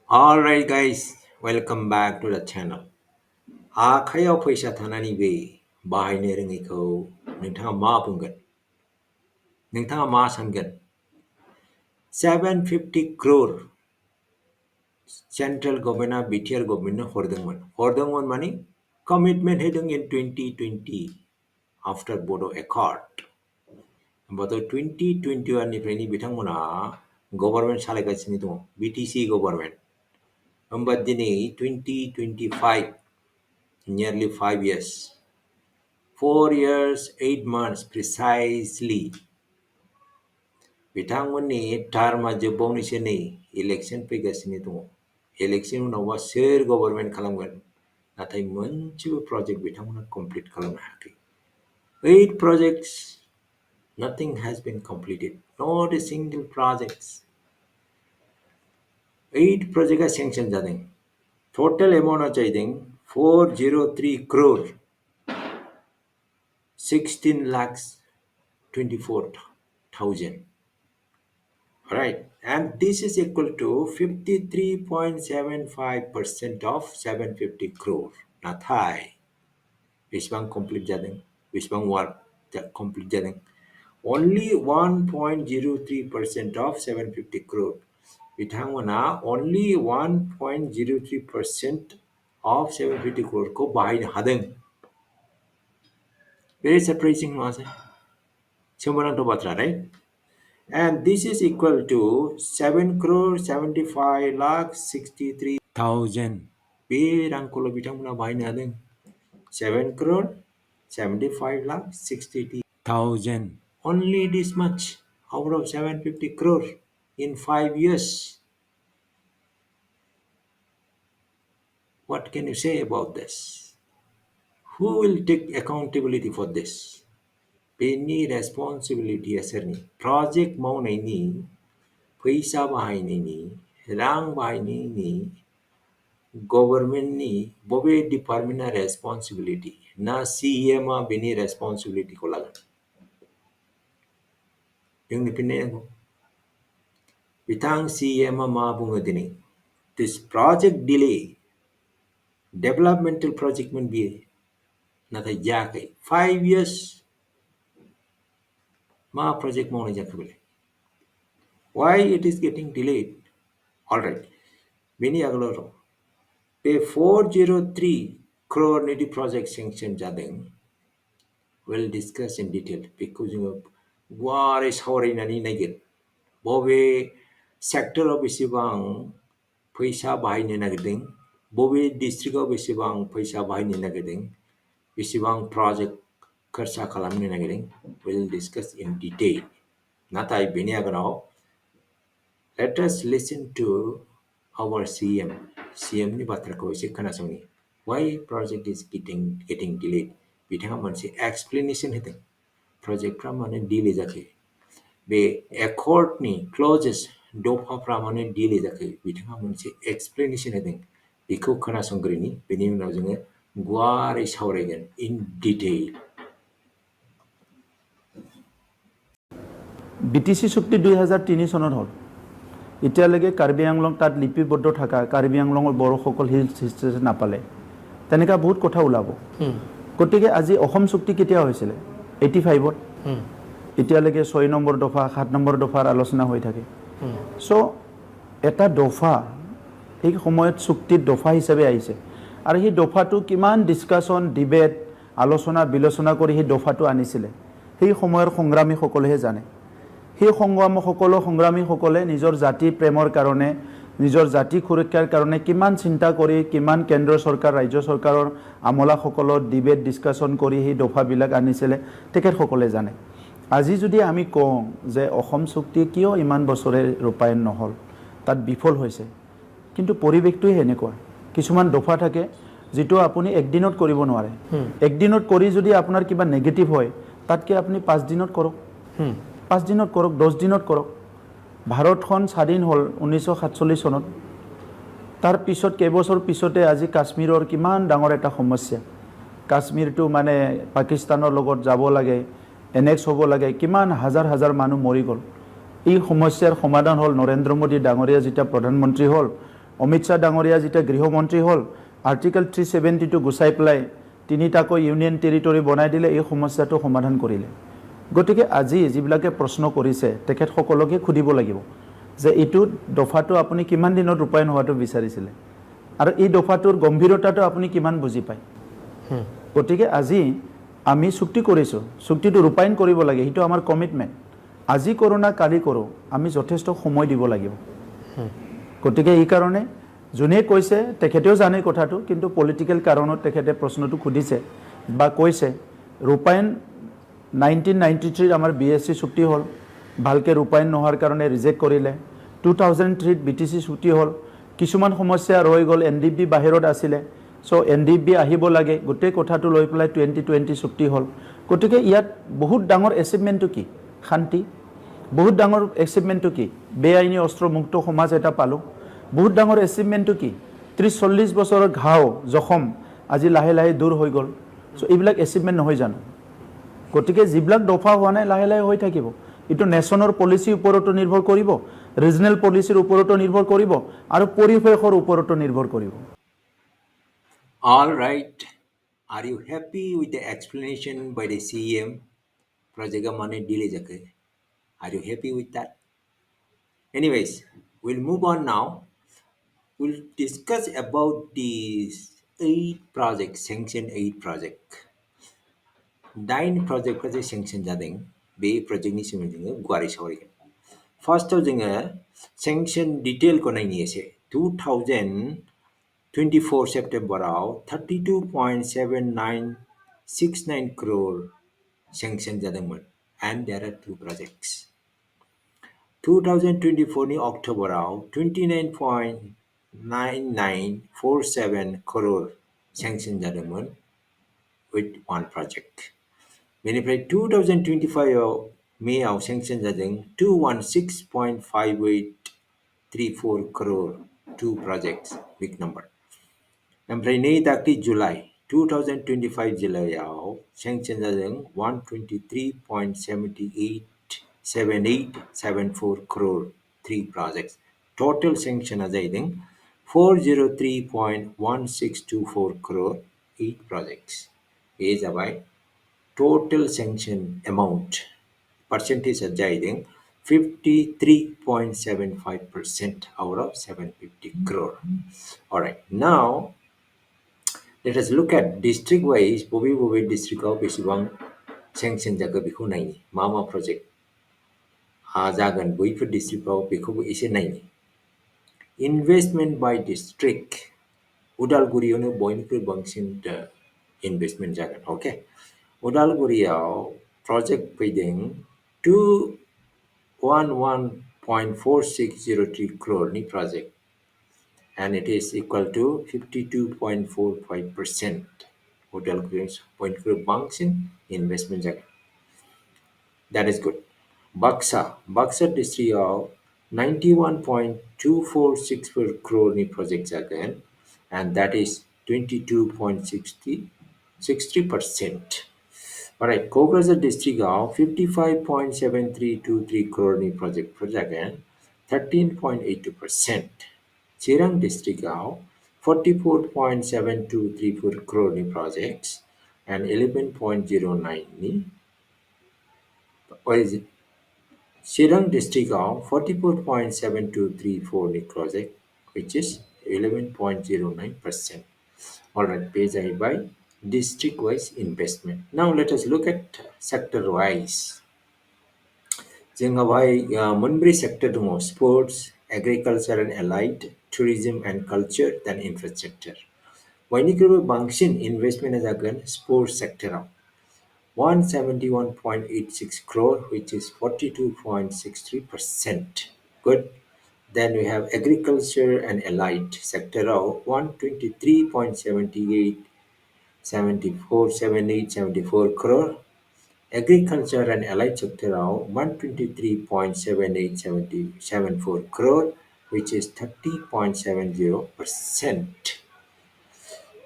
Alright guys, welcome back to the channel. आखायाव फैसा थानानै बे बाहायनो रोङैखौ नोंथाङा मा बुंगोन? नोंथाङा मा सानगोन? 750 crore सेंट्रल गभर्नमेन्टआ बिटिआर गभर्नमेन्टनो हरदोंमोन। हरदोंमोन माने कमिटमेन्ट होदों इन 2020 आफ्टर बोडो एकर्ड। होमबाथ' 2021 निफ्रायनो बिथांमोना गभर्नमेन्ट सालायगासिनो दङ BTC गभर्नमेन्ट। होमबा दिनै 2025 nearly 5 years, 4 years, 8 months precisely. बिथांमोननि टार्मा जोबबावनोसै नै इलेक्शन फैगासिनो दङ। इलेक्शन उनावबा सोर गभर्नमेन्ट खालामगोन? नाथाय मोनसेबो प्रजेक्ट बिथांमोना कमप्लिट खालामनो हायाखै। 8 projects, nothing has been completed. Not a single projects. 8 projects sanction जादों। Total amount जादों 403 crore 16 lakhs 24,000. Right, and this is equal to 53.75% of 750 crore. नाथाय बेसेबां complete जादों? बेसेबां work complete जादों? Only 1.03% of 750 crore. बिथांमोना only 1.03% of 750 crore को बाहायनो हादों। Very surprising, सोमोनांथाव बाथ्रा, right? And this is equal to 7 crore 75 lakh 63,000. बे रांखौल' बिथांमोना बाहायनो हादों। 7 crore 75 lakh 63,000. Only this much out of 750 crore in 5 years. What can you say about this? Who will take accountability for this? Any responsibility asarni project मावनायनि फैसा बाहायनायनि रां बाहायनायनि गभर्नमेन्टनि बबे डिपार्टमेन्टआ रेसपन्सिबिलिटी ना सीएमआ बेनि रेसपन्सिबिलिटीखौ लागोन? जोंनि फिननाय नांगौ। बिथां सीएमआ मा बुङो दिनै? दिस प्रजेक्ट डिले डेभलपमेन्टल प्रजेक्टमोन बियो, नाथाय जायाखै। 5 years मा प्रजेक्ट मावनाय जाखो बेलाय? Why it is getting delayed? All right. बेनि आगोलाव र' बे 403 crore निदि project sanction जादों। We'll discuss in detail. बेखौ जोङो गुवारै सावरायनानै नायगोन। बबे सेक्टराव बेसेबां फैसा बाहायनो नागिरदों? बबे डिस्ट्रिक्टआव बेसेबां फैसा बाहायनो नागिरदों? बेसेबां प्रजेक्ट खरसा खालामनो नागिरदों? We'll discuss in detail. नाथाय बेनि आगोलाव let us listen to our CM. CM नि बाथ्राखौ एसे खोनासंनि। Why project is getting delayed? बिथाङा मोनसे explanation होदों। प्रजेक्टफ्रा मानो डिले जाखो? बे एकर्डनि क्लजेस दफाफ्रा मानो डिले जाखो? बिथाङा मोनसे explanation होदों। बेखौ खोनासंग्रोनि, बेनि उनाव जोङो गुवारै सावरायगोन in detail. BTC চুক্তি 2003 চনত হ'ল। এতিয়ালৈকে কাৰ্বি আংলং তাত লিপিবদ্ধ থকা কাৰ্বি আংলঙৰ বড়োসকল হিল ষ্টেচন নাপালে। তেনেকা বহুত কথা ওলাব। গতিকে আজি অসম চুক্তি কেতিয়া হৈছিলে? 85ত। এতিয়ালৈকে 6 নম্বৰ দফা 7 নম্বৰ দফাৰ আলোচনা হৈ থাকে। সো এটা দফা এই সময়ত চুক্তিৰ দফা হিচাপে আহিছে। আৰু সেই দফাটো কিমান ডিসকাশন ডিবেট আলোচনা বিলোচনা কৰি সেই দফাটো আনিছিলে সেই সময়ৰ সংগ্ৰামীসকলেহে জানে। সেই সংগ্ৰামীসকলে নিজৰ জাতি প্ৰেমৰ কাৰণে নিজৰ জাতি সুৰক্ষাৰ কাৰণে কিমান চিন্তা কৰি কিমান কেন্দ্ৰ চৰকাৰ ৰাজ্য চৰকাৰৰ আমলাসকলৰ ডিবেট ডিসকাশন কৰি সেই দফাবিলাক আনিছিলে তেখেতসকলে জানে। আজি যদি আমি কওঁ যে অসম চুক্তি কিয় ইমান বছৰে ৰূপায়ণ নহল, তাত বিফল হৈছে, কিন্তু পৰিৱেশটোই এনেকুৱা। কিছুমান দফা থাকে যেটো আপুনি একদিনত কৰিব নোৱাৰে। একদিনত কৰি যদি আপোনাৰ কিবা নেগেটিভ হয়, তাতকে আপুনি 5 দিনত কৰক। 5 দিনত কৰক, 10 দিনত কৰক। ভাৰতখন স্বাধীন হ'ল 1947 চনত। তাৰ পিছত কেইবছৰ পিছতে আজি কাশ্মীৰৰ কিমান ডাঙৰ এটা সমস্যা। কাশ্মীৰটো মানে পাকিস্তানৰ লগত যাব লাগে, এনেক্স হ'ব লাগে, কিমান হাজাৰ হাজাৰ মানুহ মৰি গ'ল। এই সমস্যাৰ সমাধান হ'ল নৰেন্দ্ৰ মোদী ডাঙৰীয়া যেতিয়া প্ৰধানমন্ত্ৰী হ'ল অমিত শ্বাহ ডাঙৰীয়া যেতিয়া গৃহমন্ত্ৰী হ'ল আৰ্টিকেল 372 গুচাই পেলাই তিনিটাকৈ ইউনিয়ন টেৰিটৰি বনাই দিলে এই সমস্যাটো সমাধান কৰিলে গতিকে আজি যিবিলাকে প্ৰশ্ন কৰিছে তেখেতসকলকে সুধিব লাগিব যে এইটো দফাটো আপুনি কিমান দিনত ৰূপায়ণ হোৱাটো বিচাৰিছিলে আৰু এই দফাটোৰ গম্ভীৰতাটো আপুনি কিমান বুজি পায় গতিকে আজি আমি চুক্তি কৰিছোঁ চুক্তিটো ৰূপায়ণ কৰিব লাগে সেইটো আমাৰ কমিটমেণ্ট আজি কৰোঁ না কালি কৰোঁ আমি যথেষ্ট সময় দিব লাগিব গতিকে এই কাৰণে যোনে কৈছে তেখেতেও জানে কথাটো কিন্তু পলিটিকেল কাৰণত তেখেতে প্ৰশ্নটো সুধিছে বা কৈছে ৰূপায়ণ 1993 আমাৰ BSC চুক্তি হ'ল ভালকৈ ৰূপায়ণ নোহোৱাৰ কাৰণে ৰিজেক্ট কৰিলে 2003 BTC চুক্তি হ'ল কিছুমান সমস্যা ৰৈ গ'ল NDB বাহিৰত আছিলে চ' NDB আহিব লাগে গোটেই কথাটো লৈ পেলাই 2020 চুক্তি হ'ল গতিকে ইয়াত বহুত ডাঙৰ এচিভমেণ্টটো কি শান্তি বহুত ডাঙৰ এচিভমেণ্টটো কি বেআইনী অস্ত্ৰমুক্ত সমাজ এটা পালোঁ বহুত ডাঙৰ এচিভমেণ্টটো কি 30-40 বছৰৰ ঘাও জখম আজি লাহে লাহে দূৰ হৈ গ'ল চ' এইবিলাক এচিভমেণ্ট নহয় জানো গতিকে যিবিলাক দফা হোৱা নাই লাহে লাহে হৈ থাকিব এইটো নেশ্যনৰ পলিচিৰ ওপৰতো নিৰ্ভৰ কৰিব ৰিজনেল পলিচিৰ ওপৰতো নিৰ্ভৰ কৰিব আৰু পৰিৱেশৰ ওপৰতো নিৰ্ভৰ কৰিব All right. Are you happy with the explanation by the CM? Project money delay jake. Are you happy with that? Anyways, we'll move on now. We'll discuss about these 8 project, sanction 8 project. 9 project sanction jading. Be project ni sementing guari sawari. First of all, sanction detail ko nahi ase. 2024 September 32.7969 crore sanction jadangman and there are 2 projects. 2024 ni October 29.9947 crore sanction jadangman with 1 project. Benefit 2025 May sanction jadang 216.5834 crore 2 projects big number. Employee Nay Dakti July 2025 July sanction jadang 123.7874 crore 3 projects. Total sanction ajaying 403.1624 crore 8 projects. Is by total sanction amount percentage ajaying 53.75% out of 750 crore. All right, now let us look at district wise bobe district of besibang sanction jaga biko naini mama project jagan boifor district of biko ise naini investment by district Udalguri ono boinifre bangsin investment jagan okay Udalguri project paying 211.4603 crore ni project and it is equal to 52.45% hotel grades point for banks in investment jaga. That is good. Baksa district of 91.2464 crore ni project again and that is 22.60% Alright, Kokrajhar district of 55.7323 crore ni project again 13.82%. Chirang district of 44.7234 crore ni projects and 11.09 ni what is it? Chirang district of 44.7234 ni project which is 11.09%. Alright, page I by district wise investment. Now let us look at sector wise. Munbri sector sports, agriculture and allied, tourism and culture, then infrastructure. Vainikuru Bangshin investment is again sports sector 171.86 crore, which is 42.63%. Good. Then we have agriculture and allied sector of 123.7874 crore. Agriculture and allied sector of 123.7874 crore, which is 30.70%.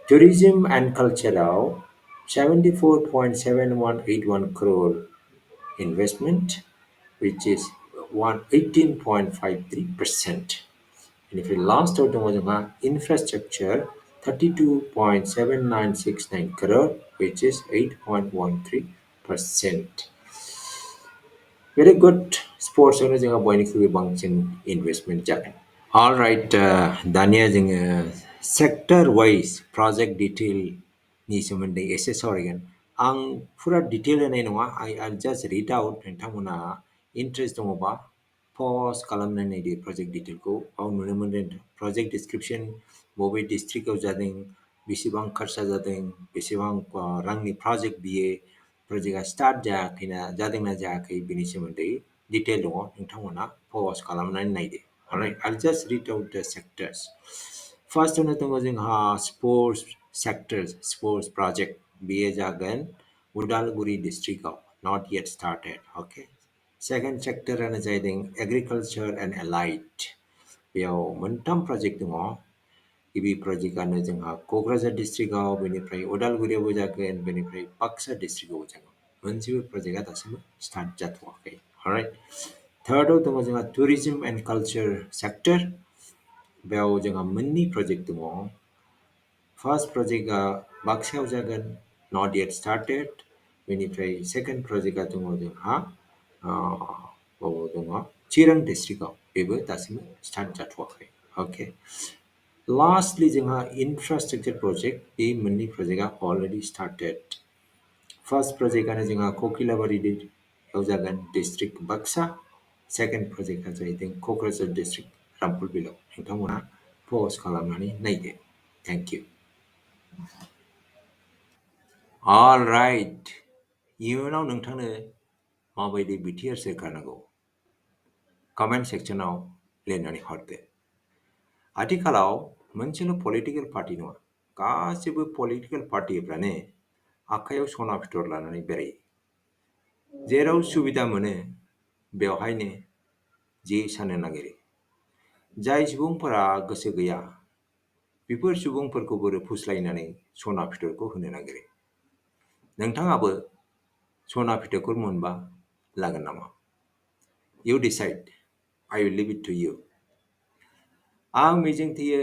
Tourism and culture of 74.7181 crore investment, which is 18.53%. बेनिफ्राय लास्टआव दङ जोंहा infrastructure 32.7969 crore which is 8.13%. Very good. स्पर्ट्सआवनो जोंहा बयनिख्रुइबो बांसिन investment जागोन. All right, दानिया जोङो sector wise project डिटेलनि सोमोन्दै एसे सावरायगोन. आं फुरा डिटेल होनाय नङा. I just read out. नोंथांमोना इन्ट्रेस्ट दङबा पज खालामनानै नायदो प्रजेक्ट डिटेलखौ. बाव नुनो मोनगोन प्रजेक्ट डिसक्रिप्शन बबे डिस्ट्रिक्टआव जादों, बेसेबां खरसा जादों, बेसेबां रांनि प्रजेक्ट बियो, प्रजेक्टआ स्टार्ट जायाखैना जादोंना जायाखै बेनि सोमोन्दै डिटेल दङ. नोंथांमोना पज खालामनानै नायदो. Alright, I'll just read out the sectors. First one दङ जोंहा sports sectors, sports project. बेयो जागोन Udalguri डिस्ट्रिक्टआव, not yet started. Okay. Second sector आनो जादों agriculture and allied. बेयाव मोनथाम प्रजेक्ट दङ. गिबि प्रजेक्टआनो जोंहा क'क्राझार डिस्ट्रिक्टआव, बेनिफ्राय उदालगुरियावबो जागोन, बेनिफ्राय बाक्सा डिस्ट्रिक्टआवबो जागोन. मोनसेबो प्रजेक्टआ दासिमबो स्टार्ट जाथ'वाखै. Alright. थार्डआव दङ जोंहा टुरिजम एन्ड कालचार सेक्टर. बेयाव जोंहा मोननै प्रजेक्ट दङ. फार्स्ट प्रजेक्टआ बाक्सायाव जागोन, नट येट स्टार्टेड. बेनिफ्राय सेकेन्ड प्रजेक्टआ दङ जोंहा बाव दङ चिरां डिस्ट्रिक्टआव, बेबो दासिमबो स्टार्ट जाथ'वाखै. अके. लास्टलि जोंहा इनफ्रास्ट्राक्चार प्रजेक्ट. बे मोननै प्रजेक्टआ अलरेडि स्टार्टेड. फार्स्ट प्रजेक्टआनो जोंहा ककिलाबारियाव जागोन, डिस्ट्रिक्ट बाक्सा. सेकेन्ड प्रजेक्टआ जाहैदों क'क्राझार डिस्ट्रिक्ट रामपुर बिलाव. नोंथांमोना पज खालामनानै नायदो. Thank you. Al right. इयुनाव नोंथांनो माबायदि बिटिआर सोरखार नांगौ कमेन्ट सेक्सनाव लिरनानै हरदो. आथिखालाव मोनसेल' पलिटिकेल पार्टि नङा, गासिबो पलिटिकेल पार्टिफ्रानो आखायाव सना फिथर लानानै बेरायो. जेराव सुबिदा मोनो बेवहायनो जे सानो नागिरो. जाय सुबुंफोरा गोसो गैया बेफोर सुबुंफोरखौ बोरो फुस्लायनानै सना फिथरखौ होनो नागिरो. नोंथाङाबो सना फिथरखौ मोनबा लागोन नामा? You decide. I will leave it to you. आं मिजिंथियो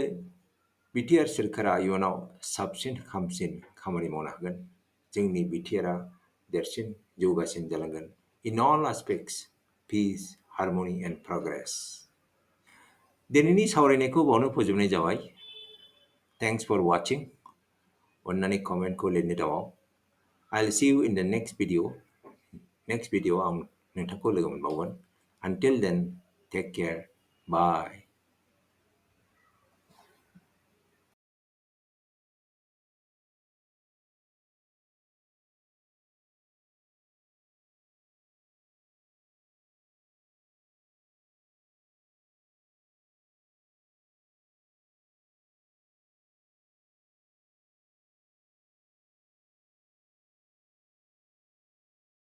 बिटिआर सोरखारा इयुनाव साबसिन हामसिन खामानि मावनो हागोन. जोंनि बिटिआरआ देरसिन जौगासिन जालांगोन. In all aspects, peace, harmony and progress. दिनैनि सावरायनायखौ बावनो फोजोबनाय जाबाय. Thanks for watching. अन्नानै कमेन्टखौ लिरनो दाबाव. I'll see you in the next video. Next video आं नोंथांखौ लोगो मोनबावगोन. Until then, take care. Bye.